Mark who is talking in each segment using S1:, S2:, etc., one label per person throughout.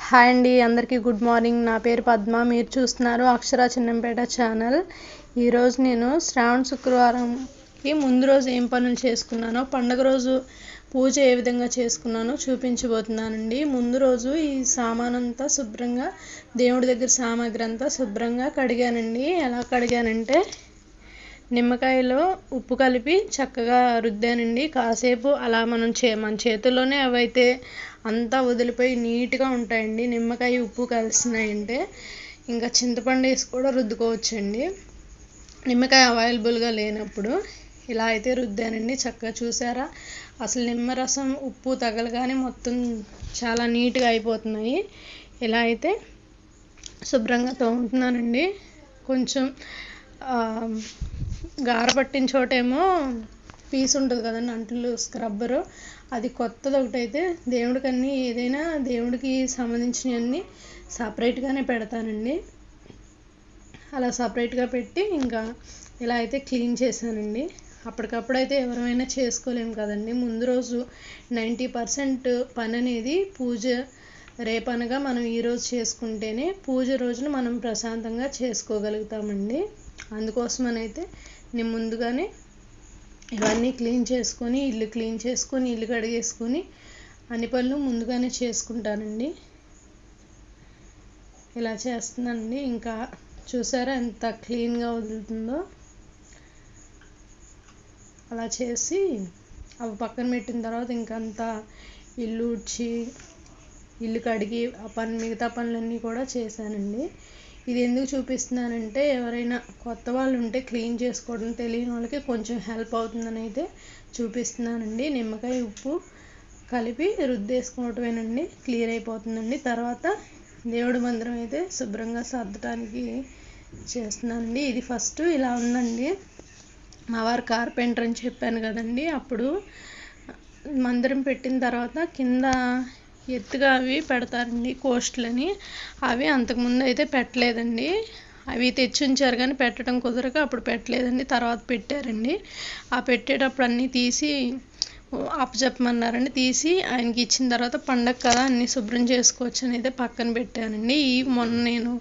S1: Hi అండి, అందరికీ good morning. నా పేరు పద్మ. మీరు చూస్తున్నారు అక్షర చిన్నంపేట ఛానల్. ఈరోజు నేను శ్రావణ శుక్రవారంకి ముందు రోజు ఏం పనులు చేసుకున్నానో, పండుగ రోజు పూజ ఏ విధంగా చేసుకున్నానో చూపించబోతున్నానండి. ముందు రోజు ఈ సామానంతా శుభ్రంగా, దేవుడి దగ్గర సామాగ్రి అంతా శుభ్రంగా కడిగానండి. ఎలా కడిగానంటే, నిమ్మకాయలో ఉప్పు కలిపి చక్కగా రుద్దానండి. కాసేపు అలా మన చేతుల్లోనే అవైతే అంతా వదిలిపోయి నీట్గా ఉంటాయండి. నిమ్మకాయ ఉప్పు కలిసినాయంటే ఇంకా చింతపండు వేసి కూడా రుద్దుకోవచ్చండి, నిమ్మకాయ అవైలబుల్గా లేనప్పుడు. ఇలా అయితే రుద్దానండి. చక్కగా చూసారా, అసలు నిమ్మరసం ఉప్పు తగలగానే మొత్తం చాలా నీట్గా అయిపోతున్నాయి. ఇలా అయితే శుభ్రంగా తోముతున్నానండి. కొంచెం గార పట్టిన చోటేమో పీస్ ఉంటుంది కదండి, అంట్లు స్క్రబ్బరు, అది కొత్తది ఒకటైతే దేవుడికి ఏదైనా దేవుడికి సంబంధించినవన్నీ సపరేట్గానే పెడతానండి. అలా సపరేట్గా పెట్టి ఇంకా ఇలా అయితే క్లీన్ చేశానండి. అప్పటికప్పుడైతే ఎవరైనా చేసుకోలేము కదండి. ముందు రోజు 90% పని అనేది పూజ రేపనగా మనం ఈరోజు చేసుకుంటేనే పూజ రోజున మనం ప్రశాంతంగా చేసుకోగలుగుతామండి. అందుకోసమనైతే నేను ముందుగానే ఇవన్నీ క్లీన్ చేసుకొని, ఇల్లు క్లీన్ చేసుకొని, ఇల్లు కడిగేసుకొని అన్ని పనులు ముందుగానే చేసుకుంటానండి. ఇలా చేస్తున్నానండి. ఇంకా చూసారా ఎంత క్లీన్గా వదులుతుందో. అలా చేసి అవి పక్కన పెట్టిన తర్వాత ఇంకంతా ఇల్లు ఊడ్చి, ఇల్లు కడిగి మిగతా పనులన్నీ కూడా చేశానండి. ఇది ఎందుకు చూపిస్తున్నానంటే, ఎవరైనా కొత్త వాళ్ళు ఉంటే క్లీన్ చేసుకోవడం తెలియని వాళ్ళకి కొంచెం హెల్ప్ అవుతుందని అయితే చూపిస్తున్నానండి. నిమ్మకాయ ఉప్పు కలిపి రుద్దేసుకోవటమేనండి, క్లియర్ అయిపోతుందండి. తర్వాత దేవుడి మందిరం అయితే శుభ్రంగా సర్దటానికి చేస్తున్నానండి. ఇది ఫస్ట్ ఇలా ఉందండి. మా వారు కార్పెంటర్ అని చెప్పాను కదండి, అప్పుడు మందిరం పెట్టిన తర్వాత కింద ఎత్తుగా అవి పెడతారండి, కోస్టులని. అవి అంతకుముందు అయితే పెట్టలేదండి. అవి తెచ్చి ఉంచారు కానీ పెట్టడం కుదరక అప్పుడు పెట్టలేదండి. తర్వాత పెట్టారండి. ఆ పెట్టేటప్పుడు అన్నీ తీసి అప్పచెప్పమన్నారండి. తీసి ఆయనకి ఇచ్చిన తర్వాత పండగ కదా అన్నీ శుభ్రం చేసుకోవచ్చు అని అయితే పక్కన పెట్టానండి. మొన్న నేను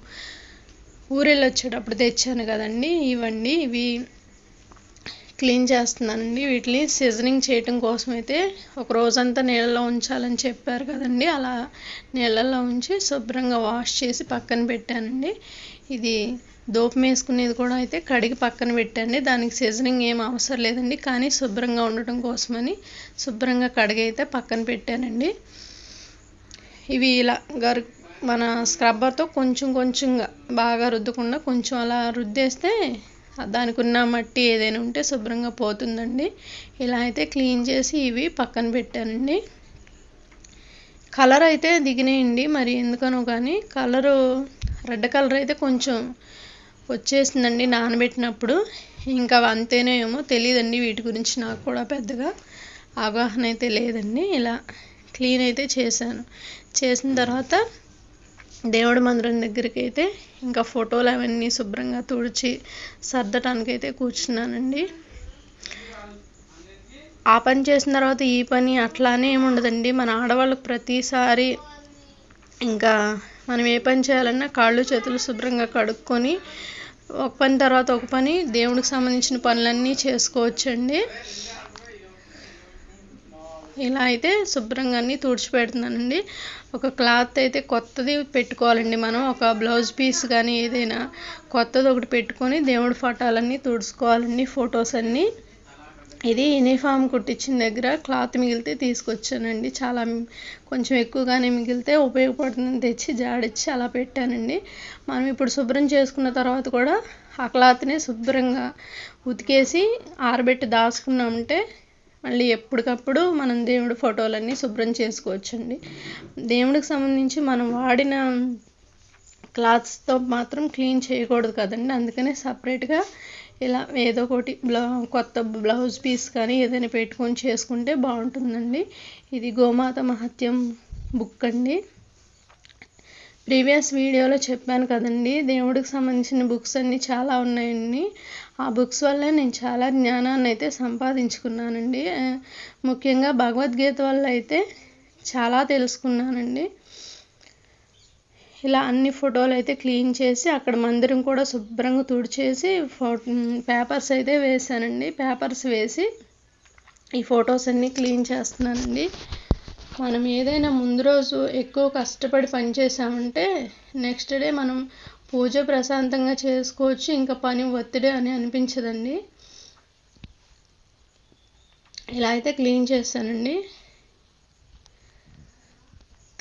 S1: ఊరెళ్ళి వచ్చేటప్పుడు తెచ్చాను కదండి ఇవండి, ఇవి క్లీన్ చేస్తున్నానండి. వీటిని సీజనింగ్ చేయటం కోసం అయితే ఒక రోజంతా నీళ్ళలో ఉంచాలని చెప్పారు కదండి, అలా నీళ్ళల్లో ఉంచి శుభ్రంగా వాష్ చేసి పక్కన పెట్టానండి. ఇది దూపం వేసుకునేది కూడా అయితే కడిగి పక్కన పెట్టండి. దానికి సీజనింగ్ ఏం అవసరం లేదండి, కానీ శుభ్రంగా ఉండటం కోసమని శుభ్రంగా కడిగి అయితే పక్కన పెట్టానండి. ఇవి ఇలా మన స్క్రబ్బర్తో కొంచెంగా బాగా రుద్దకుండా కొంచెం అలా రుద్దేస్తే దానికి ఉన్న మట్టి ఏదైనా ఉంటే శుభ్రంగా పోతుందండి. ఇలా అయితే క్లీన్ చేసి ఇవి పక్కన పెట్టానండి. కలర్ అయితే దిగినాయండి, మరి ఎందుకనో కానీ కలరు రెడ్ కలర్ అయితే కొంచెం వచ్చేసిందండి నానబెట్టినప్పుడు. ఇంకా అంతేనో ఏమో తెలియదండి, వీటి గురించి నాకు కూడా పెద్దగా అవగాహన అయితే లేదండి. ఇలా క్లీన్ అయితే చేశాను. చేసిన తర్వాత దేవుడి మందిరం దగ్గరికి అయితే ఇంకా ఫోటోలు అవన్నీ శుభ్రంగా తుడిచి సర్దటానికైతే కూర్చున్నానండి. ఆ పని చేసిన తర్వాత ఈ పని అట్లానే ఏముండదండి. మన ఆడవాళ్ళకి ప్రతిసారి ఇంకా మనం ఏ పని చేయాలన్నా కాళ్ళు చేతులు శుభ్రంగా కడుక్కొని ఒక పని తర్వాత ఒక పని దేవుడికి సంబంధించిన పనులన్నీ చేసుకోవచ్చండి. ఇలా అయితే శుభ్రంగా అన్నీ తుడిచిపెడుతున్నానండి. ఒక క్లాత్ అయితే కొత్తది పెట్టుకోవాలండి. మనం ఒక బ్లౌజ్ పీస్ కానీ ఏదైనా కొత్తది ఒకటి పెట్టుకొని దేవుడి ఫోటోలన్నీ తుడుచుకోవాలండి, ఫొటోస్ అన్నీ. ఇది యూనిఫామ్ కుట్టించిన దగ్గర క్లాత్ మిగిలితే తీసుకొచ్చానండి. చాలా కొంచెం ఎక్కువగానే మిగిలితే ఉపయోగపడుతుందని తెచ్చి జాడిచ్చి అలా పెట్టానండి. మనం ఇప్పుడు శుభ్రం చేసుకున్న తర్వాత కూడా ఆ క్లాత్ని శుభ్రంగా ఉతికేసి ఆరబెట్టి దాచుకున్నామంటే మళ్ళీ ఎప్పటికప్పుడు మనం దేవుడి ఫోటోలన్నీ శుభ్రం చేసుకోవచ్చండి. దేవుడికి సంబంధించి మనం వాడిన క్లాత్స్తో మాత్రం క్లీన్ చేయకూడదు కదండి, అందుకనే సపరేట్గా ఇలా ఏదో ఒకటి కొత్త బ్లౌజ్ పీస్ కానీ ఏదైనా పెట్టుకొని చేసుకుంటే బాగుంటుందండి. ఇది గోమాత మహత్యం బుక్ అండి. ప్రీవియస్ వీడియోలో చెప్పాను కదండి, దేవుడికి సంబంధించిన బుక్స్ అన్నీ చాలా ఉన్నాయండి. ఆ బుక్స్ వల్లే నేను చాలా జ్ఞానాన్ని అయితే సంపాదించుకున్నానండి. ముఖ్యంగా భగవద్గీత వల్ల అయితే చాలా తెలుసుకున్నానండి. ఇలా అన్ని ఫోటోలు అయితే క్లీన్ చేసి అక్కడ మందిరం కూడా శుభ్రంగా తుడిచేసి పేపర్స్ అయితే వేసానండి. పేపర్స్ వేసి ఈ ఫొటోస్ అన్నీ క్లీన్ చేస్తున్నానండి. మనం ఏదైనా ముందు రోజు ఎక్కువ కష్టపడి పని చేసామంటే నెక్స్ట్ డే మనం పూజ ప్రశాంతంగా చేసుకోవచ్చు, ఇంకా పని ఒత్తిడి అని అనిపించదండి. ఇలా అయితే క్లీన్ చేశానండి.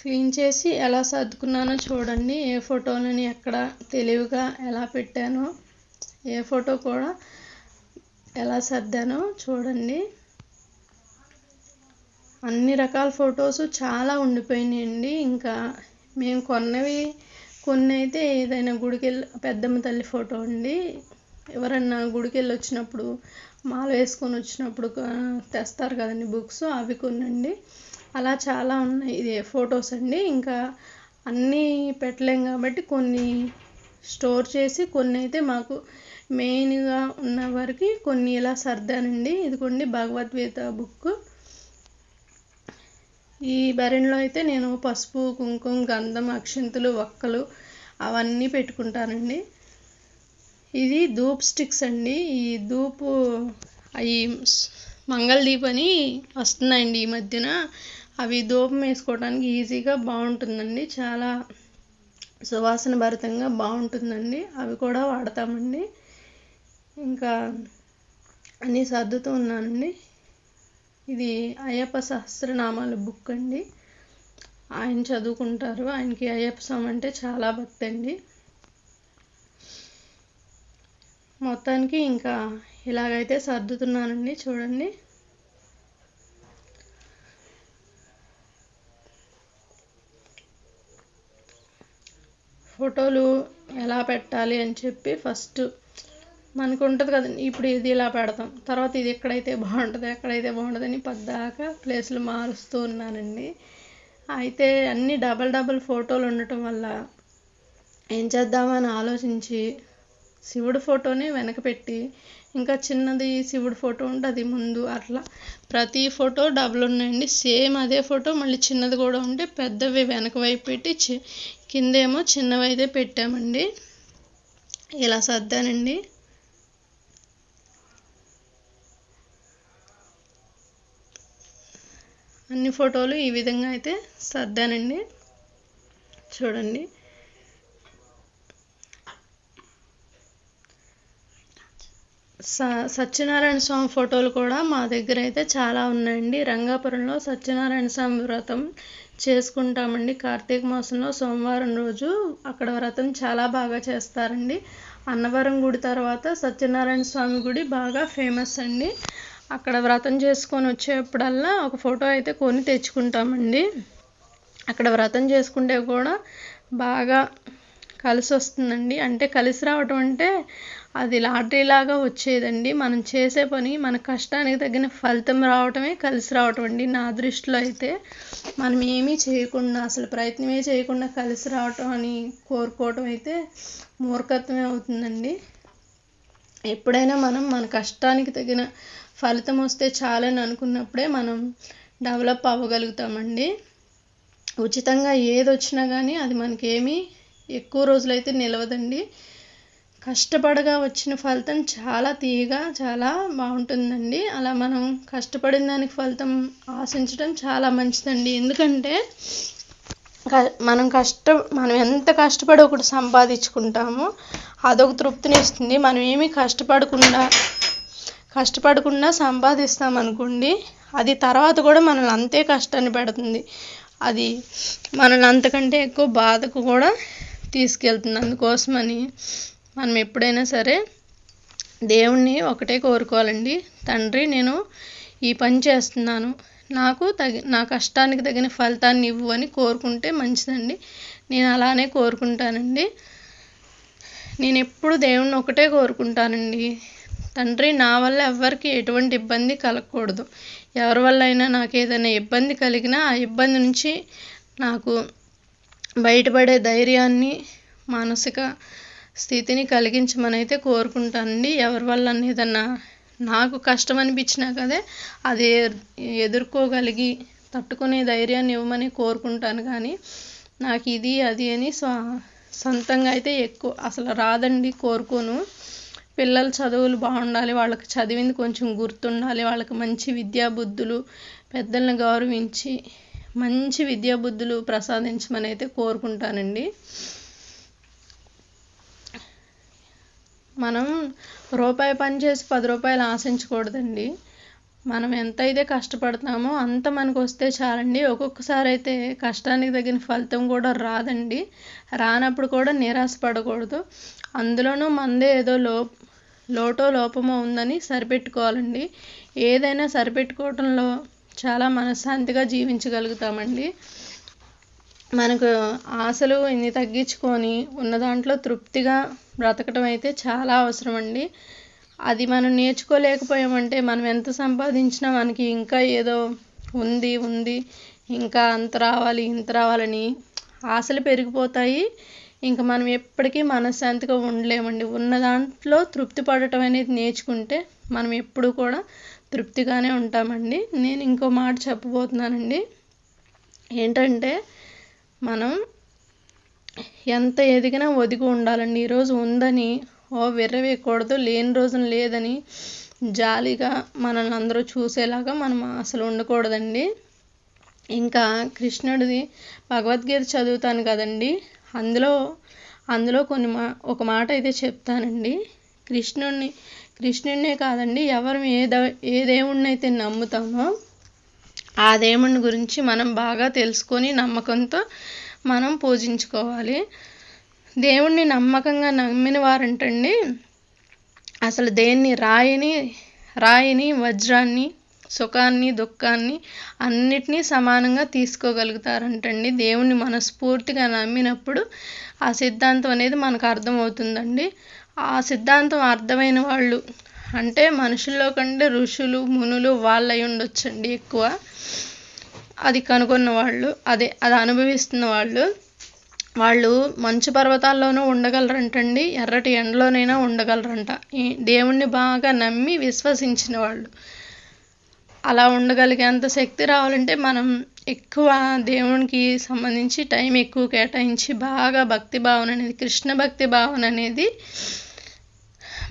S1: క్లీన్ చేసి ఎలా సర్దుకున్నానో చూడండి. ఏ ఫోటోలని ఎక్కడ తెలివిగా ఎలా పెట్టానో, ఏ ఫోటో కూడా ఎలా సర్దానో చూడండి. అన్ని రకాల ఫొటోస్ చాలా ఉండిపోయినాయండి. ఇంకా మేము కొన్నవి కొన్ని అయితే ఏదైనా గుడికెళ్ళి పెద్దమ్మ తల్లి ఫోటో అండి, ఎవరన్నా గుడికెళ్ళి వచ్చినప్పుడు మాల వేసుకొని వచ్చినప్పుడు తెస్తారు కదండి బుక్స్, అవి కొనండి. అలా చాలా ఉన్నాయి ఇది ఫొటోస్ అండి. ఇంకా అన్నీ పెట్టలేం కాబట్టి కొన్ని స్టోర్ చేసి కొన్ని అయితే మాకు మెయిన్గా ఉన్న వరకు కొన్ని ఇలా సర్దానండి. ఇదిగోండి భగవద్గీత బుక్. ఈ భరణిలో అయితే నేను పసుపు, కుంకుమ, గంధం, అక్షింతలు, వక్కలు అవన్నీ పెట్టుకుంటానండి. ఇది ధూప్ స్టిక్స్ అండి. ఈ ధూపు అవి మంగళ దీప్ అని వస్తున్నాయండి ఈ మధ్యన. అవి ధూపం వేసుకోవడానికి ఈజీగా బాగుంటుందండి, చాలా సువాసన భరితంగా బాగుంటుందండి. అవి కూడా వాడతామండి. ఇంకా అన్నీ సర్దుతూ ఉన్నానండి. ఇది అయ్యప్ప సహస్రనామాల బుక్ అండి. ఆయన చదువుకుంటారు, ఆయనకి అయ్యప్ప స్వామి అంటే చాలా భక్తి అండి. మొత్తానికి ఇంకా ఇలాగైతే సర్దుతున్నానండి చూడండి. ఫోటోలు ఎలా పెట్టాలి అని చెప్పి ఫస్ట్ మనకు ఉంటుంది కదండి. ఇప్పుడు ఇది ఇలా పెడతాం, తర్వాత ఇది ఎక్కడైతే బాగుంటుంది ఎక్కడైతే బాగుంటుందని పద్దాకా ప్లేస్లు మారుస్తూ ఉన్నానండి. అయితే అన్నీ డబల్ ఫోటోలు ఉండటం వల్ల ఏం చేద్దామని ఆలోచించి శివుడి ఫోటోని వెనక పెట్టి ఇంకా చిన్నది శివుడి ఫోటో ఉంటే అది ముందు, అట్లా ప్రతి ఫోటో డబుల్ ఉన్నాయండి. సేమ్ అదే ఫోటో మళ్ళీ చిన్నది కూడా ఉంటే పెద్దవి వెనక వైపు పెట్టి కిందేమో చిన్నవి అయితే పెట్టామండి. ఇలా సర్దానండి. అన్ని ఫోటోలు ఈ విధంగా అయితే సర్దానండి చూడండి. సత్యనారాయణ స్వామి ఫోటోలు కూడా మా దగ్గర అయితే చాలా ఉన్నాయండి. రంగాపురంలో సత్యనారాయణ స్వామి వ్రతం చేసుకుంటామండి. కార్తీక మాసంలో సోమవారం రోజు అక్కడ వ్రతం చాలా బాగా చేస్తారండి. అన్నవరం గుడి తర్వాత సత్యనారాయణ స్వామి గుడి బాగా ఫేమస్ అండి. అక్కడ వ్రతం చేసుకొని వచ్చేప్పుడల్లా ఒక ఫోటో అయితే కొని తెచ్చుకుంటామండి. అక్కడ వ్రతం చేసుకుంటే కూడా బాగా కలిసి వస్తుందండి. అంటే కలిసి రావటం అంటే అది లాటరీ లాగా వచ్చేదండి. మనం చేసే పని మన కష్టానికి తగిన ఫలితం రావటమే కలిసి రావటం అండి. నా దృష్టిలో అయితే మనం ఏమీ చేయకుండా, అసలు ప్రయత్నమే చేయకుండా కలిసి రావటం అని కోరుకోవటం అయితే మూర్ఖత్వమే అవుతుందండి. ఎప్పుడైనా మనం మన కష్టానికి తగిన ఫలితం వస్తే చాలని అనుకున్నప్పుడే మనం డెవలప్ అవ్వగలుగుతామండి. ఉచితంగా ఏది వచ్చినా కానీ అది మనకేమీ ఎక్కువ రోజులైతే నిలవదండి. కష్టపడగా వచ్చిన ఫలితం చాలా తీయగా చాలా బాగుంటుందండి. అలా మనం కష్టపడిన దానికి ఫలితం ఆశించడం చాలా మంచిదండి. ఎందుకంటే మనం ఎంత కష్టపడి ఒకటి సంపాదించుకుంటామో అదొక తృప్తిని ఇస్తుంది. మనం ఏమీ కష్టపడకుండా సంపాదిస్తామనుకోండి, అది తర్వాత కూడా మనల్ని అంతే కష్టాన్ని పెడుతుంది. అది మనల్ని అంతకంటే ఎక్కువ బాధకు కూడా తీసుకెళ్తుంది. అందుకోసమని మనం ఎప్పుడైనా సరే దేవుణ్ణి ఒకటే కోరుకోవాలండి. తండ్రి, నేను ఈ పని చేస్తున్నాను, నా కష్టానికి తగిన ఫలితాన్ని ఇవ్వు అని కోరుకుంటే మంచిదండి. నేను అలానే కోరుకుంటానండి. నేను ఎప్పుడు దేవుణ్ణి ఒకటే కోరుకుంటానండి. తండ్రి, నా వల్ల ఎవ్వరికి ఎటువంటి ఇబ్బంది కలగకూడదు. ఎవరి వల్ల అయినా నాకు ఏదైనా ఇబ్బంది కలిగినా ఆ ఇబ్బంది నుంచి నాకు బయటపడే ధైర్యాన్ని, మానసిక స్థితిని కలిగించమని అయితే కోరుకుంటానండి. ఎవరి వల్ల ఏదన్నా నాకు కష్టం అనిపించినా కదే అది ఎదుర్కోగలిగి తట్టుకునే ధైర్యాన్ని ఇవ్వమని కోరుకుంటాను. కానీ నాకు ఇది అది అని సొంతంగా అయితే ఎక్కువ అసలు రాదండి, కోరుకోను. పిల్లల చదువులు బాగుండాలి, వాళ్ళకి చదివింది కొంచెం గుర్తుండాలి, వాళ్ళకి మంచి విద్యాబుద్ధులు, పెద్దలను గౌరవించి మంచి విద్యాబుద్ధులు ప్రసాదించమని అయితే కోరుకుంటానండి. మనం రూపాయి పని చేసి 10 రూపాయలు ఆశించకూడదండి. మనం ఎంత అయితే కష్టపడతామో అంత మనకు వస్తే చాలండి. ఒక్కొక్కసారి అయితే కష్టానికి తగిన ఫలితం కూడా రాదండి. రానప్పుడు కూడా నిరాశపడకూడదు. అందులోనూ మనదే ఏదో లోటో లోపమో ఉందని సరిపెట్టుకోవాలండి. ఏదైనా సరిపెట్టుకోవటంలో చాలా మనశ్శాంతిగా జీవించగలుగుతామండి. మనకు ఆశలు ఇన్ని తగ్గించుకొని ఉన్న దాంట్లో తృప్తిగా బ్రతకటం అయితే చాలా అవసరం అండి. అది మనం నేర్చుకోలేకపోయామంటే మనం ఎంత సంపాదించినా మనకి ఇంకా ఏదో ఉంది ఇంకా అంత రావాలి ఇంత రావాలని ఆశలు పెరిగిపోతాయి. ఇంకా మనం ఎప్పటికీ మనశ్శాంతిగా ఉండలేమండి. ఉన్న దాంట్లో తృప్తి పడటం అనేది నేర్చుకుంటే మనం ఎప్పుడు కూడా తృప్తిగానే ఉంటామండి. నేను ఇంకో మాట చెప్పబోతున్నానండి. ఏంటంటే మనం ఎంత ఎదిగినా ఒదిగి ఉండాలండి. ఈరోజు ఉందని విర్రవీయకూడదు, లేని రోజున లేదని జాలిగా మనల్ని అందరూ చూసేలాగా మనం అసలు ఉండకూడదండి. ఇంకా కృష్ణుడిది భగవద్గీత చదువుతాను కదండి, అందులో ఒక మాట అయితే చెప్తానండి. కృష్ణుడినే కాదండి, ఎవరు ఏ దేవుణ్ణి అయితే నమ్ముతామో ఆ దేవుని గురించి మనం బాగా తెలుసుకొని నమ్మకంతో మనం పూజించుకోవాలి. దేవుణ్ణి నమ్మకంగా నమ్మిన వారంటండి అసలు దేన్ని రాయిని వజ్రాన్ని సుఖాన్ని దుఃఖాన్ని అన్నిటినీ సమానంగా తీసుకోగలుగుతారంటండి. దేవుణ్ణి మనస్ఫూర్తిగా నమ్మినప్పుడు ఆ సిద్ధాంతం అనేది మనకు అర్థమవుతుందండి. ఆ సిద్ధాంతం అర్థమైన వాళ్ళు అంటే మనుషుల్లో కంటే ఋషులు మునులు వాళ్ళు అయి ఉండొచ్చండి ఎక్కువ. అది కనుగొన్న వాళ్ళు, అది అనుభవిస్తున్న వాళ్ళు మంచు పర్వతాల్లోనూ ఉండగలరంటండి, ఎర్రటి ఎండలోనైనా ఉండగలరంట. ఈ దేవుణ్ణి బాగా నమ్మి విశ్వసించిన వాళ్ళు. అలా ఉండగలిగేంత శక్తి రావాలంటే మనం ఎక్కువ దేవునికి సంబంధించి టైం ఎక్కువ కేటాయించి బాగా భక్తి భావన అనేది, కృష్ణ భక్తి భావన అనేది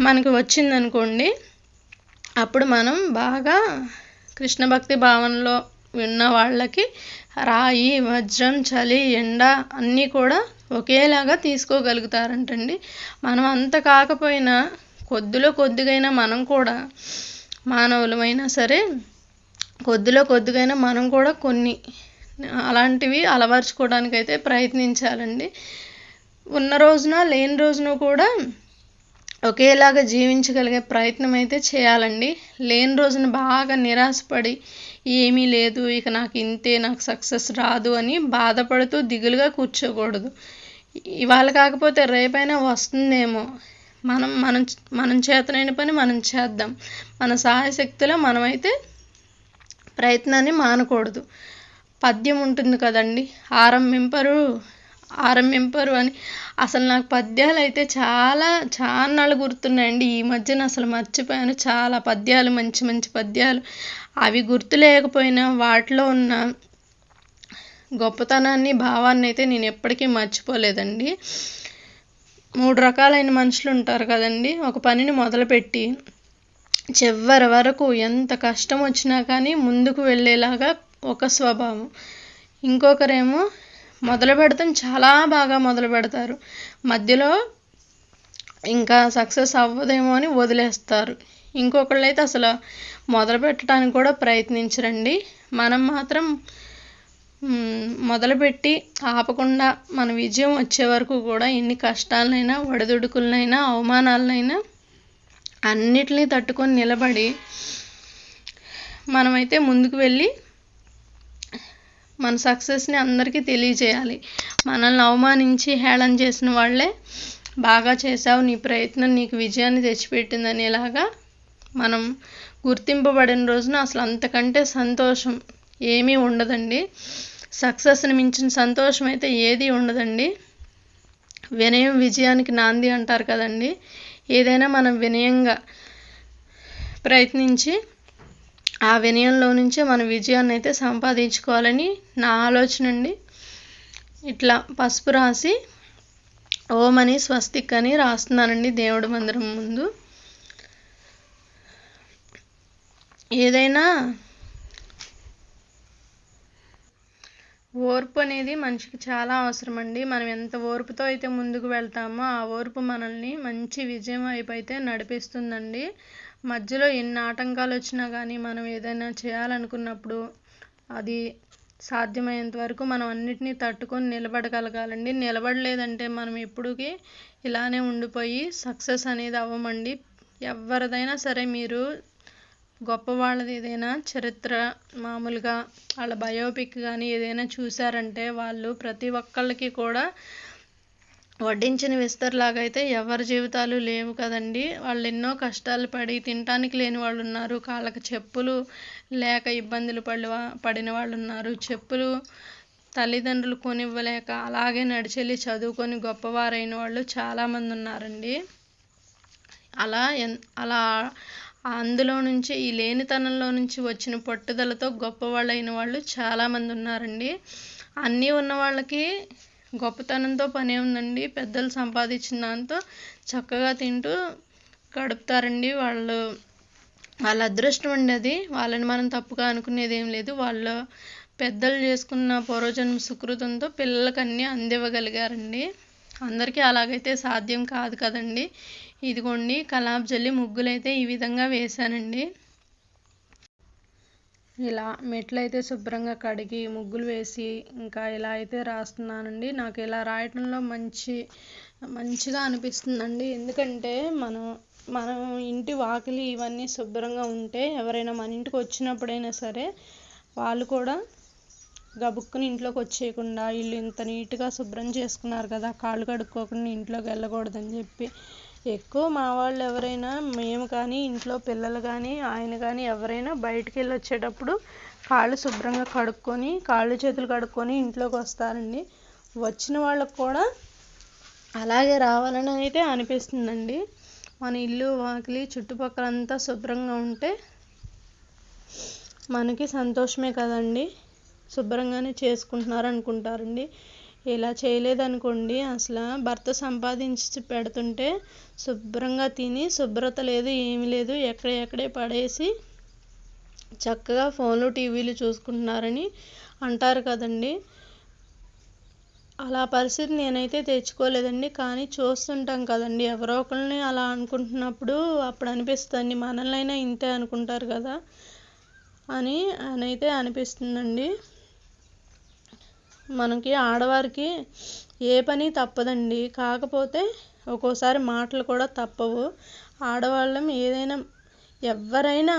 S1: మనకు వచ్చిందనుకోండి, అప్పుడు మనం బాగా కృష్ణ భక్తి భావనలో ఉన్న వాళ్ళకి రాయి వజ్రం చలి ఎండ అన్నీ కూడా ఒకేలాగా తీసుకోగలుగుతారంటండి. మనం అంత కాకపోయినా కొద్దిగైనా మనం కూడా మానవులమైనా సరే కొద్దిగైనా మనం కూడా కొన్ని అలాంటివి అలవర్చుకోవడానికైతే ప్రయత్నించాలండి. ఉన్న రోజున లేని రోజున కూడా ఒకేలాగా జీవించగలిగే ప్రయత్నం అయితే చేయాలండి. లేని రోజున బాగా నిరాశపడి ఏమీ లేదు, ఇక నాకు ఇంతే, నాకు సక్సెస్ రాదు అని బాధపడుతూ దిగులుగా కూర్చోకూడదు. ఇవాళ కాకపోతే రేపైనా వస్తుందేమో, మనం చేతనైన పని మనం చేద్దాం. మన సాయశక్తిలో మనమైతే ప్రయత్నాన్ని మానకూడదు. పద్యం ఉంటుంది కదండి, ఆరంభింపరు అని. అసలు నాకు పద్యాలు అయితే చాలా గుర్తున్నాయండి. ఈ మధ్యన అసలు మర్చిపోయాను. చాలా పద్యాలు, మంచి మంచి పద్యాలు, అవి గుర్తు లేకపోయినా వాటిలో ఉన్న గొప్పతనాన్ని భావాన్ని అయితే నేను ఎప్పటికీ మర్చిపోలేదండి. 3 రకాలైన మనుషులు ఉంటారు కదండి. ఒక పనిని మొదలుపెట్టి చివరి వరకు ఎంత కష్టం వచ్చినా కానీ ముందుకు వెళ్ళేలాగా ఒక స్వభావం. ఇంకొకరేమో మొదలు పెడతాం, చాలా బాగా మొదలు పెడతారు, మధ్యలో ఇంకా సక్సెస్ అవ్వదేమో అని వదిలేస్తారు. ఇంకొకళ్ళు అయితే అసలు మొదలు పెట్టడానికి కూడా ప్రయత్నించరండి. మనం మాత్రం మొదలుపెట్టి ఆపకుండా మన విజయం వచ్చే వరకు కూడా ఎన్ని కష్టాలనైనా ఒడిదుడుకులనైనా అవమానాలనైనా అన్నిటినీ తట్టుకొని నిలబడి మనమైతే ముందుకు వెళ్ళి మన సక్సెస్ని అందరికీ తెలియజేయాలి. మనల్ని అవమానించి హేళన చేసిన వాళ్ళే బాగా చేసావు, నీ ప్రయత్నం నీకు విజయాన్ని తెచ్చిపెట్టింది అనేలాగా మనం గుర్తింపబడిన రోజున అసలు అంతకంటే సంతోషం ఏమీ ఉండదండి. సక్సెస్ని మించిన సంతోషం అయితే ఏది ఉండదండి. వినయం విజయానికి నాంది అంటారు కదండి. ఏదైనా మనం వినయంగా ప్రయత్నించి ఆ వినయంలో నుంచే మన విజయాన్ని అయితే సంపాదించుకోవాలని నా ఆలోచన అండి. ఇట్లా పసుపు రాసి ఓం అని స్వస్తిక్ అని రాస్తున్నానండి దేవుడి మందిరం ముందు. ఏదైనా ఓర్పు అనేది మనిషికి చాలా అవసరం అండి. మనం ఎంత ఓర్పుతో అయితే ముందుకు వెళ్తామో ఆ ఓర్పు మనల్ని మంచి విజయం వైపు అయితే నడిపిస్తుందండి. మధ్యలో ఎన్ని ఆటంకాలు వచ్చినా కానీ మనం ఏదైనా చేయాలనుకున్నప్పుడు అది సాధ్యమైనంత వరకు మనం అన్నిటినీ తట్టుకొని నిలబడగలగాలండి. నిలబడలేదంటే మనం ఎప్పటికీ ఇలానే ఉండిపోయి సక్సెస్ అనేది అవ్వమండి. ఎవరిదైనా సరే మీరు గొప్ప వాళ్ళది ఏదైనా చరిత్ర మామూలుగా వాళ్ళ బయోపిక్ కానీ ఏదైనా చూసారంటే వాళ్ళు ప్రతి ఒక్కళ్ళకి కూడా వడ్డించిన విస్తరలాగా అయితే ఎవరి జీవితాలు లేవు కదండి. వాళ్ళు ఎన్నో కష్టాలు పడి తినటానికి లేని వాళ్ళు ఉన్నారు, కాళ్ళకి చెప్పులు లేక ఇబ్బందులు పడిన వాళ్ళు ఉన్నారు, చెప్పులు తల్లిదండ్రులు కొనివ్వలేక అలాగే నడిచెళ్ళి చదువుకొని గొప్పవారైన వాళ్ళు చాలామంది ఉన్నారండి. అలా అందులో నుంచి ఈ లేనితనంలో నుంచి వచ్చిన పట్టుదలతో గొప్పవాళ్ళైన వాళ్ళు చాలామంది ఉన్నారండి. అన్నీ ఉన్న వాళ్ళకి గొప్పతనంతో పనే ఉందండి. పెద్దలు సంపాదించిన దాంతో చక్కగా తింటూ గడుపుతారండి. వాళ్ళ అదృష్టం అండి అది. వాళ్ళని మనం తప్పుగా అనుకునేది ఏం లేదు. వాళ్ళ పెద్దలు చేసుకున్న పూర్వజన్మ సుకృతంతో పిల్లలకి అన్నీ అందివ్వగలిగారండి. అందరికీ అలాగైతే సాధ్యం కాదు కదండి. ఇదిగోండి కలాప్ జల్లి ముగ్గులైతే ఈ విధంగా వేశానండి. ఇలా మెట్లయితే శుభ్రంగా కడిగి ముగ్గులు వేసి ఇంకా ఇలా అయితే రాస్తున్నానండి. నాకు ఇలా రాయటంలో మంచిగా అనిపిస్తుందండి. ఎందుకంటే మనం ఇంటి వాకిలి ఇవన్నీ శుభ్రంగా ఉంటే ఎవరైనా మన ఇంటికి వచ్చినప్పుడైనా సరే వాళ్ళు కూడా గబుక్కుని ఇంట్లోకి వచ్చేయకుండా ఇల్లు ఇంత నీట్గా శుభ్రం చేసుకున్నారు కదా, కాళ్ళు కడుక్కోకుండా ఇంట్లోకి వెళ్ళకూడదని చెప్పి ఎక్కువ మా వాళ్ళు ఎవరైనా మేము కానీ ఇంట్లో పిల్లలు కానీ ఆయన కానీ ఎవరైనా బయటికి వెళ్ళి వచ్చేటప్పుడు కాళ్ళు శుభ్రంగా కడుక్కొని కాళ్ళు చేతులు కడుక్కొని ఇంట్లోకి వస్తారండి. వచ్చిన వాళ్ళకు కూడా అలాగే రావాలని అయితే అనిపిస్తుందండి. మన ఇల్లు వాకిలి చుట్టుపక్కలంతా శుభ్రంగా ఉంటే మనకి సంతోషమే కదండి. శుభ్రంగానే చేసుకుంటున్నారు అనుకుంటారండి. ఇలా చేయలేదనుకోండి అసలు భర్త సంపాదించి పెడుతుంటే శుభ్రంగా తిని శుభ్రత లేదు ఏమీ లేదు ఎక్కడే పడేసి చక్కగా ఫోన్లు టీవీలు చూసుకుంటున్నారని అంటారు కదండి. అలా పరిస్థితి నేనైతే తెచ్చుకోలేదండి. కానీ చూస్తుంటాం కదండి ఎవరో ఒకరిని అలా అనుకుంటున్నప్పుడు అప్పుడు అనిపిస్తుంది మనల్నైనా ఇంతే అనుకుంటారు కదా అని అయితే అనిపిస్తుందండి. మనకి ఆడవారికి ఏ పని తప్పదండి. కాకపోతే ఒక్కోసారి మాటలు కూడా తప్పవు. ఆడవాళ్ళం ఏదైనా ఎవరైనా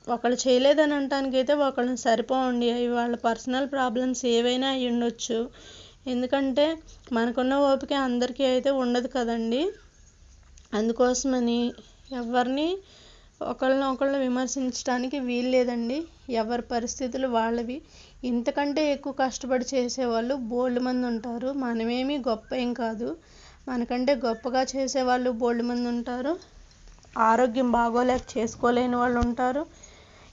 S1: ఒకళ్ళు చేయలేదని అనటానికి అయితే ఒకళ్ళని సరిపోవండి. అవి వాళ్ళ పర్సనల్ ప్రాబ్లమ్స్ ఏవైనా అయి ఉండొచ్చు. ఎందుకంటే మనకున్న ఓపిక అందరికీ అయితే ఉండదు కదండి. అందుకోసమని ఎవరిని ఒకళ్ళని విమర్శించడానికి వీల్లేదండి. ఎవరి పరిస్థితులు వాళ్ళవి. ఇంతకంటే ఎక్కువ కష్టపడి చేసేవాళ్ళు బోల్డ్ మంది ఉంటారు. మనమేమి గొప్ప ఏం కాదు. మనకంటే గొప్పగా చేసేవాళ్ళు బోల్డ్ మంది ఉంటారు. ఆరోగ్యం బాగోలేక చేసుకోలేని వాళ్ళు ఉంటారు.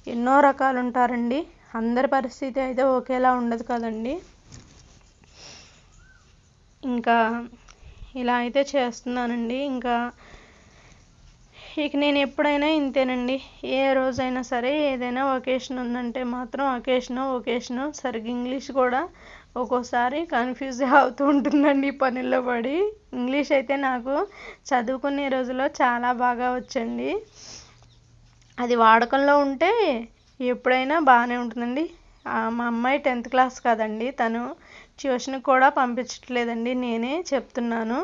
S1: ఎన్నో రకాలు ఉంటారండి. అందరి పరిస్థితి అయితే ఒకేలా ఉండదు కదండి. ఇంకా ఇలా అయితే చేస్తున్నానండి. ఇక నేను ఎప్పుడైనా ఇంతేనండి. ఏ రోజైనా సరే ఏదైనా ఒకేషన్ ఉందంటే మాత్రం ఒకేషను సరిగ్గా ఇంగ్లీష్ కూడా ఒక్కోసారి కన్ఫ్యూజ్ అవుతూ ఉంటుందండి ఈ పనుల్లో పడి. ఇంగ్లీష్ అయితే నాకు చదువుకునే రోజుల్లో చాలా బాగా వచ్చండి. అది వాడకంలో ఉంటే ఎప్పుడైనా బాగానే ఉంటుందండి. మా అమ్మాయి 10th క్లాస్ కదండి, తను ట్యూషన్కి కూడా పంపించట్లేదండి. నేనే చెప్తున్నాను.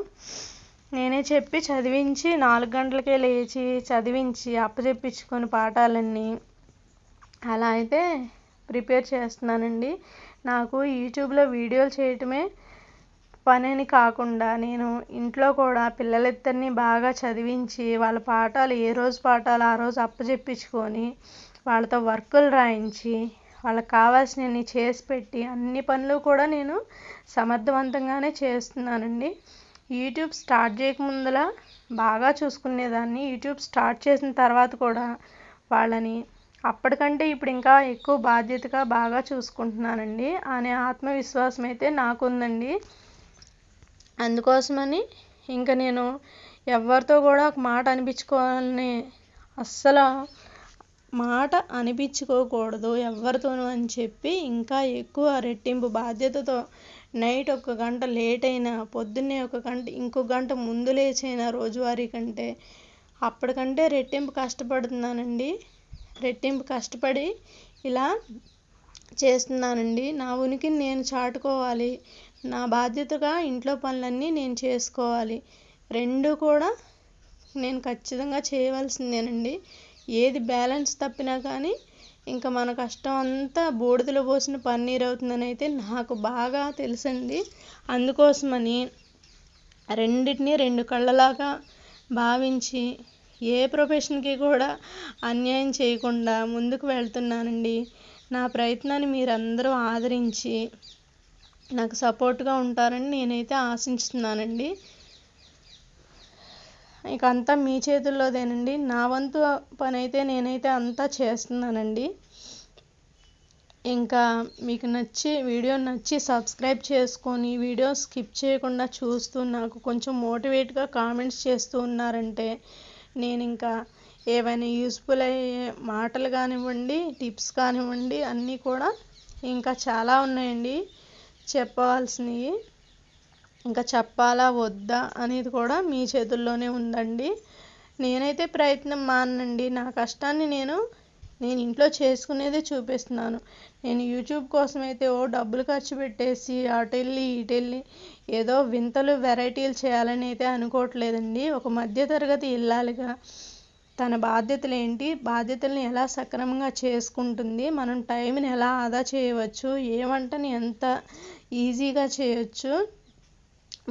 S1: నేనే చెప్పి చదివించి 4 గంటలకే లేచి చదివించి అప్పచెప్పించుకొని పాఠాలన్నీ అలా అయితే ప్రిపేర్ చేస్తున్నానండి. నాకు యూట్యూబ్లో వీడియోలు చేయటమే పని కాకుండా నేను ఇంట్లో కూడా పిల్లలిద్దరిని బాగా చదివించి వాళ్ళ పాఠాలు ఏ రోజు పాఠాలు ఆ రోజు అప్పచెప్పించుకొని వాళ్ళతో వర్కులు రాయించి వాళ్ళకి కావాల్సినవన్నీ చేసి పెట్టి అన్ని పనులు కూడా నేను సమర్థవంతంగానే చేస్తున్నానండి. యూట్యూబ్ స్టార్ట్ చేయకముందలా బాగా చూసుకునేదాన్ని. యూట్యూబ్ స్టార్ట్ చేసిన తర్వాత కూడా వాళ్ళని అప్పటికంటే ఇప్పుడు ఇంకా ఎక్కువ బాధ్యతగా బాగా చూసుకుంటున్నానండి అనే ఆత్మవిశ్వాసం అయితే నాకుందండి. అందుకోసమని ఇంకా నేను ఎవరితో కూడా ఒక మాట అనిపించుకోవాలని అస్సలు మాట అనిపించుకోకూడదు ఎవరితోనూ అని చెప్పి ఇంకా ఎక్కువ రెట్టింపు బాధ్యతతో నైట్ 1 గంట లేట్ అయినా, పొద్దున్నే 1 గంట ఇంకో గంట ముందు లేచైనా రోజువారీ కంటే అప్పటికంటే రెట్టింపు కష్టపడుతున్నానండి. రెట్టింపు కష్టపడి ఇలా చేస్తున్నానండి. నా ఉనికిని నేను చాటుకోవాలి, నా బాధ్యతగా ఇంట్లో పనులన్నీ నేను చేసుకోవాలి. 2 కూడా నేను ఖచ్చితంగా చేయవలసిందేనండి. ఏది బ్యాలెన్స్ తప్పినా కానీ ఇంకా మన కష్టం అంతా బూడిదలో పోసిన పన్నీర్ అవుతుందని అయితే నాకు బాగా తెలుసండి. అందుకోసమని రెండిటిని 2 కళ్ళలాగా భావించి ఏ ప్రొఫెషన్కి కూడా అన్యాయం చేయకుండా ముందుకు వెళ్తున్నానండి. నా ప్రయత్నాన్ని మీరందరూ ఆదరించి నాకు సపోర్ట్గా ఉంటారని నేనైతే ఆశిస్తున్నానండి. ఇక అంతా మీ చేతుల్లోదేనండి. నా వంతు పని అయితే నేనైతే అంతా చేస్తున్నానండి. ఇంకా మీకు వీడియో నచ్చి సబ్స్క్రైబ్ చేసుకొని వీడియో స్కిప్ చేయకుండా చూస్తూ నాకు కొంచెం మోటివేట్గా కామెంట్స్ చేస్తూ ఉన్నారంటే నేను ఇంకా ఏవైనా యూస్ఫుల్ అయ్యే మాటలు కానివ్వండి, టిప్స్ కానివ్వండి అన్నీ కూడా ఇంకా చాలా ఉన్నాయండి చెప్పవలసినవి. ఇంకా చెప్పాలా వద్దా అనేది కూడా మీ చేతుల్లోనే ఉందండి. నేనైతే ప్రయత్నం మానండి. నా కష్టాన్ని నేను ఇంట్లో చేసుకునేదే చూపిస్తున్నాను. నేను యూట్యూబ్ కోసం అయితే డబ్బులు ఖర్చు పెట్టేసి అటెళ్ళి ఇటెళ్ళి ఏదో వింతలు వెరైటీలు చేయాలని అయితే అనుకోవట్లేదండి. ఒక మధ్యతరగతి ఇల్లాలిగా తన బాధ్యతలు ఏంటి, బాధ్యతల్ని ఎలా సక్రమంగా చేసుకుంటుంది, మనం టైంని ఎలా ఆదా చేయవచ్చు, ఏ వంటని ఎంత ఈజీగా చేయవచ్చు,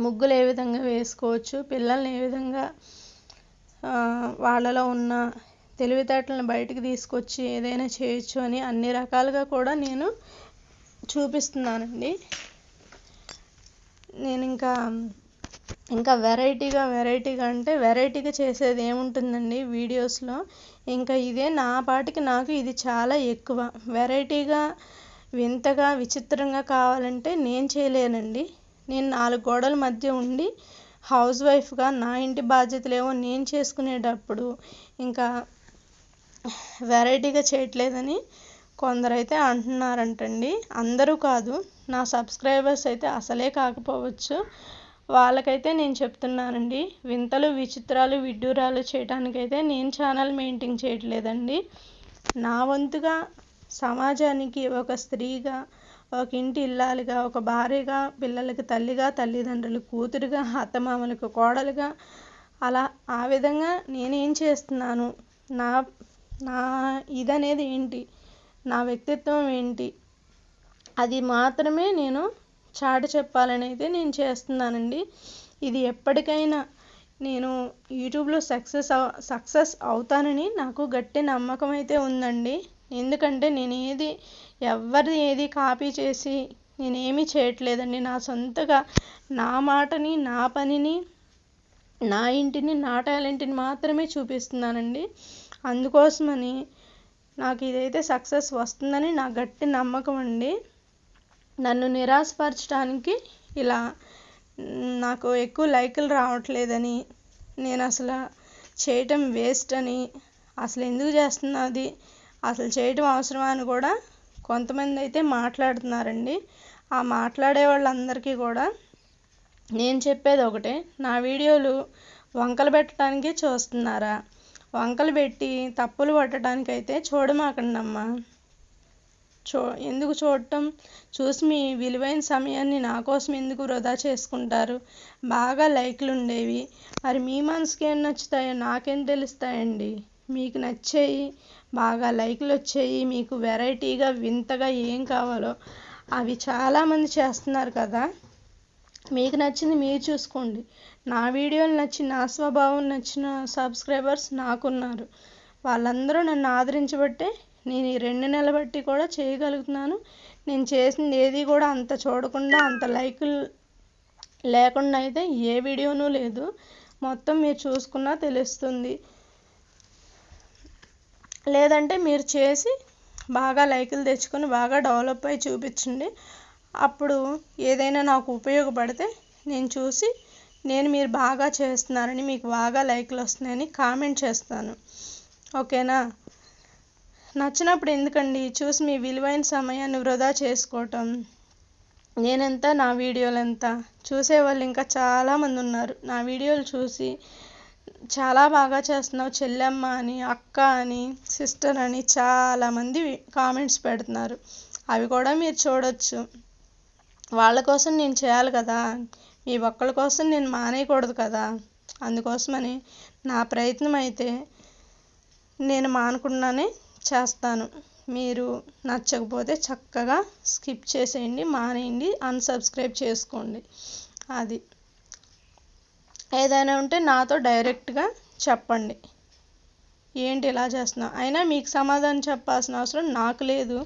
S1: ముగ్గులు ఏ విధంగా వేసుకోవచ్చు, పిల్లల్ని ఏ విధంగా వాళ్ళలో ఉన్న తెలివితేటలను బయటికి తీసుకొచ్చి ఏదైనా చేయొచ్చు అని అన్ని రకాలుగా కూడా నేను చూపిస్తున్నానండి. నేను ఇంకా వెరైటీగా అంటే వెరైటీగా చేసేది ఏముంటుందండి వీడియోస్లో. ఇంకా ఇదే నా పాటికి నాకు ఇది చాలా ఎక్కువ. వెరైటీగా వింతగా విచిత్రంగా కావాలంటే నేను చేయలేనండి. నేను 4 గోడల మధ్య ఉండి హౌస్ వైఫ్గా నా ఇంటి బాధ్యతలేమో నేను చేసుకునేటప్పుడు ఇంకా వెరైటీగా చేయట్లేదని కొందరైతే అంటున్నారంటండి. అందరూ కాదు, నా సబ్స్క్రైబర్స్ అయితే అసలే కాకపోవచ్చు. వాళ్ళకైతే నేను చెప్తున్నానండి, వింతలు విచిత్రాలు విడ్డూరాలు చేయడానికైతే నేను ఛానల్ మెయింటైన్ చేయట్లేదండి. నా వంతుగా సమాజానికి ఒక స్త్రీగా, ఒక ఇంటి ఇల్లాలిగా, ఒక భార్యగా, పిల్లలకి తల్లిగా, తల్లిదండ్రులు కూతురుగా, అత్తమామలకు కోడలుగా అలా ఆ విధంగా నేనేం చేస్తున్నాను, నా ఇదనేది ఏంటి, నా వ్యక్తిత్వం ఏంటి, అది మాత్రమే నేను చాటి చెప్పాలని అయితే నేను చేస్తున్నానండి. ఇది ఎప్పటికైనా నేను యూట్యూబ్లో సక్సెస్ అవుతానని నాకు గట్టి నమ్మకం అయితే ఉందండి. ఎందుకంటే నేను ఎవరిది ఏది కాపీ చేసి నేనేమీ చేయట్లేదండి. నా సొంతగా నా మాటని, నా పనిని, నా ఇంటిని, నా టాలెంట్ని మాత్రమే చూపిస్తున్నానండి. అందుకోసమని నాకు ఇదైతే సక్సెస్ వస్తుందని నా గట్టి నమ్మకం అండి. నన్ను నిరాశపరచడానికి ఇలా నాకు ఎక్కువ లైకులు రావట్లేదని, నేను అసలు చేయటం వేస్ట్ అని, అసలు ఎందుకు చేస్తున్నది, అసలు చేయటం అవసరమా అని కూడా కొంతమంది అయితే మాట్లాడుతున్నారండి. ఆ మాట్లాడే వాళ్ళందరికీ కూడా నేను చెప్పేది ఒకటే, నా వీడియోలు వంకలు పెట్టడానికే చూస్తున్నారా? వంకలు పెట్టి తప్పులు పట్టడానికైతే చూడమాకండి అమ్మా. ఎందుకు చూడటం? చూసి మీ విలువైన సమయాన్ని నా కోసం ఎందుకు వృధా చేసుకుంటారు? బాగా లైక్లు ఉండేవి, మరి మీ మనసుకి ఏం నచ్చుతాయో నాకేం తెలుస్తాయండి. మీకు నచ్చేయి, బాగా లైక్లు వచ్చేయి, మీకు వెరైటీగా వింతగా ఏం కావాలో అవి చాలామంది చేస్తున్నారు కదా. మీకు నచ్చింది మీరు చూసుకోండి. నా వీడియోలు నచ్చి, నా స్వభావం నచ్చిన సబ్స్క్రైబర్స్ నాకున్నారు. వాళ్ళందరూ నన్ను ఆదరించబట్టే నేను ఈ 2 నెలల బట్టి కూడా చేయగలుగుతున్నాను. నేను చేసింది ఏది కూడా అంత చూడకుండా, అంత లైకులు లేకుండా అయితే ఏ వీడియోనూ లేదు. మొత్తం మీరు చూసుకున్నా తెలుస్తుంది. లేదంటే మీరు చేసి బాగా లైకులు తెచ్చుకొని బాగా డెవలప్ అయ్యి చూపించండి. అప్పుడు ఏదైనా నాకు ఉపయోగపడితే నేను చూసి మీరు బాగా చేస్తున్నారని, మీకు బాగా లైకులు వస్తున్నాయని కామెంట్ చేస్తాను. ఓకేనా? నచ్చినప్పుడు ఎందుకండి చూసి మీ విలువైన సమయాన్ని వృధా చేసుకోవటం. నేనెంత, నా వీడియోలు ఎంత, చూసేవాళ్ళు ఇంకా చాలామంది ఉన్నారు. నా వీడియోలు చూసి చాలా బాగా చేస్తున్నావు చెల్లెమ్మ అని, అక్క అని, సిస్టర్ అని చాలామంది కామెంట్స్ పెడుతున్నారు. అవి కూడా మీరు చూడొచ్చు. వాళ్ళ కోసం నేను చేయాలి కదా, మీ ఒక్కళ్ళ కోసం నేను మానేయకూడదు కదా. అందుకోసమని నా ప్రయత్నం అయితే నేను మానకుండానే చేస్తాను. మీరు నచ్చకపోతే చక్కగా స్కిప్ చేసేయండి, మానేయండి, అన్సబ్స్క్రైబ్ చేసుకోండి. అది ఏదైనా ఉంటే నాతో డైరెక్ట్గా చెప్పండి, ఏంటి ఇలా చేస్తున్నావు. అయినా మీకు సమాధానం చెప్పాల్సిన అవసరం నాకు లేదు.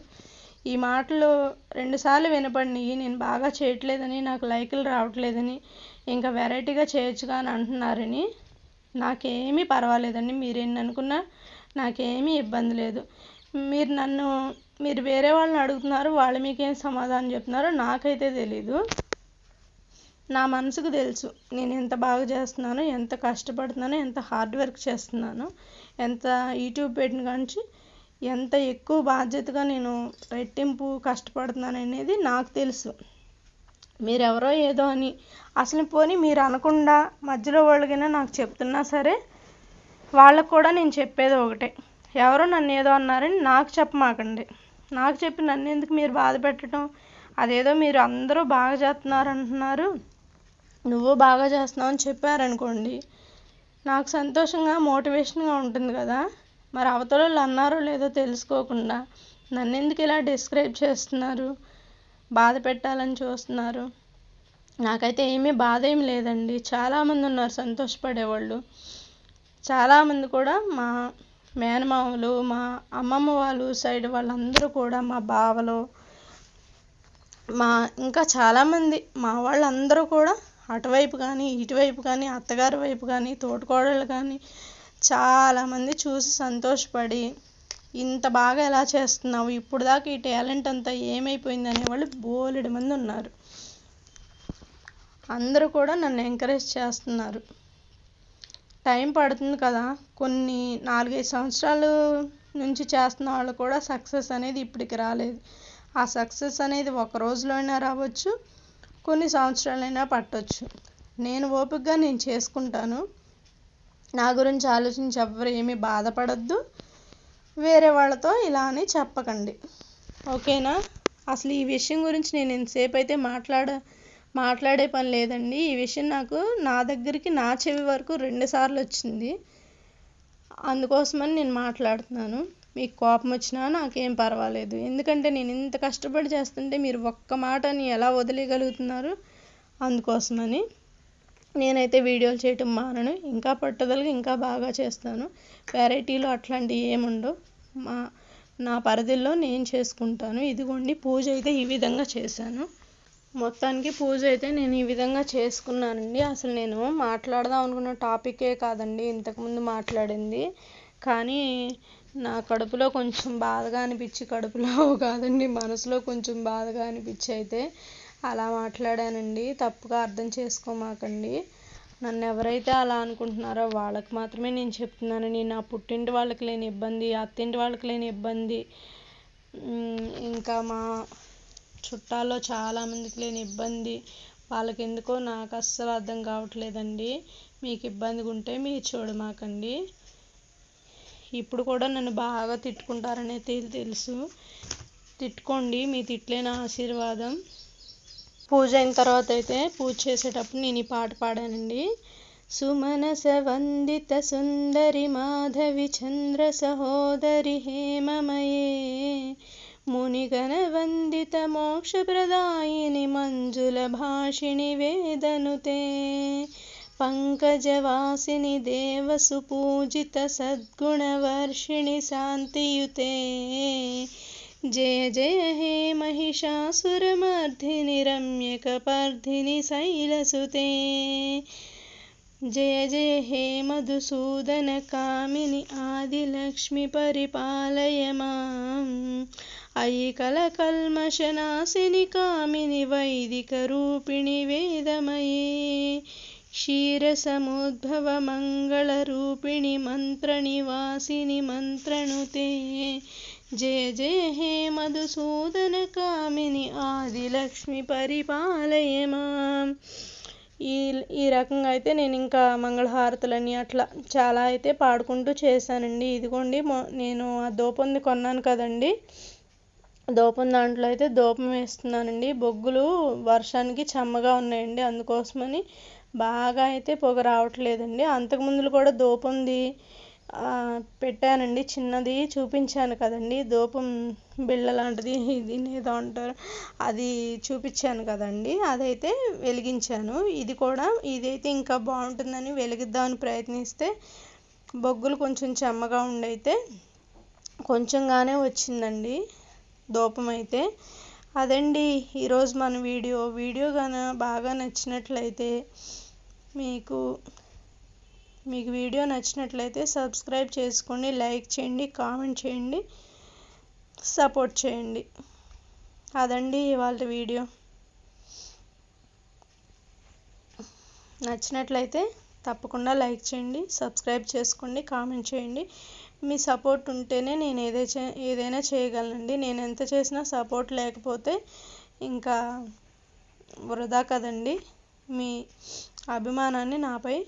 S1: ఈ మాటలు 2 సార్లు వినపడినాయి, నేను బాగా చేయట్లేదని, నాకు లైకులు రావట్లేదని, ఇంకా వెరైటీగా చేయొచ్చుగా అని అంటున్నారని. నాకేమీ పర్వాలేదండి, మీరేం అనుకున్నా నాకేమీ ఇబ్బంది లేదు. మీరు వేరే వాళ్ళని అడుగుతున్నారు, వాళ్ళు మీకేం సమాధానం చెప్తున్నారో నాకైతే తెలీదు. నా మనసుకు తెలుసు నేను ఎంత బాగా చేస్తున్నానో, ఎంత కష్టపడుతున్నానో, ఎంత హార్డ్ వర్క్ చేస్తున్నానో, ఎంత యూట్యూబ్ పెట్టిన కాంచి ఎంత ఎక్కువ బాధ్యతగా నేను రెట్టింపు కష్టపడుతున్నాను అనేది నాకు తెలుసు. మీరెవరో ఏదో అని అసలు పోనీ మీరు అనకుండా మధ్యలో వాళ్ళకైనా నాకు చెప్తున్నా సరే, వాళ్ళకు కూడా నేను చెప్పేది ఒకటే, ఎవరో నన్ను ఏదో అన్నారని నాకు చెప్పమాకండి. నాకు చెప్పి నన్ను ఎందుకు మీరు బాధ పెట్టడం. అదేదో మీరు అందరూ బాగా చేస్తున్నారు అంటున్నారు, నువ్వు బాగా చేస్తున్నావు అని చెప్పారనుకోండి, నాకు సంతోషంగా మోటివేషన్గా ఉంటుంది కదా. మరి అవతల వాళ్ళు అన్నారో లేదో తెలుసుకోకుండా నన్ను ఎందుకు ఇలా డిస్క్రైబ్ చేస్తున్నారు, బాధ పెట్టాలని చూస్తున్నారు. నాకైతే బాధ ఏమీ లేదండి. చాలామంది ఉన్నారు సంతోషపడేవాళ్ళు. చాలామంది కూడా మా మేనమామలు, మా అమ్మమ్మ వాళ్ళు సైడ్ వాళ్ళందరూ కూడా, మా బావలు, ఇంకా చాలామంది మా వాళ్ళందరూ కూడా అటువైపు కానీ ఇటువైపు కానీ, అత్తగారి వైపు కానీ, తోటికోడళ్ళు కానీ చాలామంది చూసి సంతోషపడి, ఇంత బాగా ఎలా చేస్తున్నావు, ఇప్పుడు దాకా ఈ టాలెంట్ అంతా ఏమైపోయింది అనేవాళ్ళు బోలెడు మంది ఉన్నారు. అందరూ కూడా నన్ను ఎంకరేజ్ చేస్తున్నారు. టైం పడుతుంది కదా, కొన్ని 4-5 సంవత్సరాలు నుంచి చేస్తున్న వాళ్ళు కూడా సక్సెస్ అనేది ఇప్పటికి రాలేదు. ఆ సక్సెస్ అనేది ఒక రోజులో అయినా రావచ్చు, కొన్ని సంవత్సరాలైనా పట్టొచ్చు. నేను ఓపికగా నేను చేసుకుంటాను. నా గురించి ఆలోచించి ఎవ్వరు ఏమీ బాధపడద్దు, వేరే వాళ్ళతో ఇలా అని చెప్పకండి. ఓకేనా? అసలు ఈ విషయం గురించి నేను ఎంతసేపు అయితే మాట్లాడే పని లేదండి. ఈ విషయం నా దగ్గరికి నా చెవి వరకు 2 సార్లు వచ్చింది. అందుకోసమని నేను మాట్లాడుతున్నాను. మీకు కోపం వచ్చినా నాకేం పర్వాలేదు. ఎందుకంటే నేను ఇంత కష్టపడి చేస్తుంటే మీరు ఒక్క మాటని ఎలా వదిలేయగలుగుతున్నారు. అందుకోసమని నేనైతే వీడియోలు చేయటం మానను. ఇంకా పట్టుదలగా ఇంకా బాగా చేస్తాను. వెరైటీలు అట్లాంటివి ఏముండవు. నా పరిధిలో నేను చేసుకుంటాను. ఇదిగోండి పూజ అయితే ఈ విధంగా చేశాను. మొత్తానికి పూజ అయితే నేను ఈ విధంగా చేసుకున్నానండి. అసలు నేను మాట్లాడదాం అనుకున్న టాపికే కాదండి ఇంతకుముందు మాట్లాడింది. కానీ నా కడుపులో కొంచెం బాధగా అనిపించి, కడుపులో కాదండి మనసులో కొంచెం బాధగా అనిపించి అయితే అలా మాట్లాడానండి. తప్పుగా అర్థం చేసుకోమాకండి. నన్ను ఎవరైతే అలా అనుకుంటున్నారో వాళ్ళకి మాత్రమే నేను చెప్తున్నానని. నా పుట్టింటి వాళ్ళకి లేని ఇబ్బంది, అత్తింటి వాళ్ళకి లేని ఇబ్బంది, ఇంకా మా చుట్టాల్లో చాలామందికి లేని ఇబ్బంది వాళ్ళకి ఎందుకో నాకు అస్సలు అర్థం కావట్లేదండి. మీకు ఇబ్బందిగా ఉంటే మీరు చూడమాకండి. ఇప్పుడు కూడా నన్ను బాగా తిట్టుకుంటారనే తెలుసు. తిట్టుకోండి, మీ తిట్లే నా ఆశీర్వాదం. పూజ అయిన తర్వాత అయితే పూజ చేసేటప్పుడు నేను ఈ పాట పాడానండి. సుమనస వందిత సుందరి మాధవి చంద్ర సహోదరి హేమమయే మునిగణ వందిత మోక్ష ప్రదాయిని మంజుల భాషిణి వేదనుతే పంకజవాసిని దేవసు పూజిత సద్గుణవర్షిణి శాంతియుతే జయ జయ హే महिषासुरमर्धिनि, रम्यकपर्धिनि, शैलसुते। జయ జయ హే మధుసూదన కామిని ఆదిలక్ష్మి పరిపాలయ మాం. అయి కల్మషనాశిని కామిని వైదిక రూపిణి వేదమయే. క్షీరసముద్భవ మంగళ రూపిణి మంత్ర నివాసిని మంత్రనుతే. జయ జయ హే మధుసూదన కామిని ఆదిలక్ష్మి పరిపాలయ మాం. ఈ రకంగా అయితే నేను ఇంకా మంగళహారతులని అట్లా చాలా అయితే పాడుకుంటూ చేశానండి. ఇదిగోండి నేను ఆ దూపంది కొన్నాను కదండి, దూపం దాంట్లో అయితే దూపం వేస్తున్నానండి. బొగ్గులు వర్షానికి చెమ్మగా ఉన్నాయండి, అందుకోసమని బాగా అయితే పొగ రావట్లేదండి. అంతకుముందు కూడా దూపంది పెట్టానండి, చిన్నది చూపించాను కదండి, దూపం బిళ్ళ లాంటిది, ఇది ఏదో అంటారు, అది చూపించాను కదండి, అదైతే వెలిగించాను. ఇదైతే ఇంకా బాగుంటుందని వెలిగిద్దామని ప్రయత్నిస్తే బొగ్గులు కొంచెం చెమ్మగా ఉండైతే కొంచెంగానే వచ్చిందండి దూపం అయితే. అదండి ఈరోజు మన వీడియో గాన బాగా నచ్చినట్లయితే మీకు వీడియో నచ్చినట్లయితే సబ్స్క్రైబ్ చేసుకోండి, లైక్ చేయండి, కామెంట్ చేయండి, సపోర్ట్ చేయండి. అదండి ఇవాళ వీడియో. నచ్చినట్లయితే తప్పకుండా లైక్ చేయండి, సబ్స్క్రైబ్ చేసుకోండి, కామెంట్ చేయండి. మీ సపోర్ట్ ఉంటేనే నేను ఏదైనా చేయగలనండి. నేను ఎంత చేసినా సపోర్ట్ లేకపోతే ఇంకా వృధా కదండి. మీ అభిమానాన్ని నాపై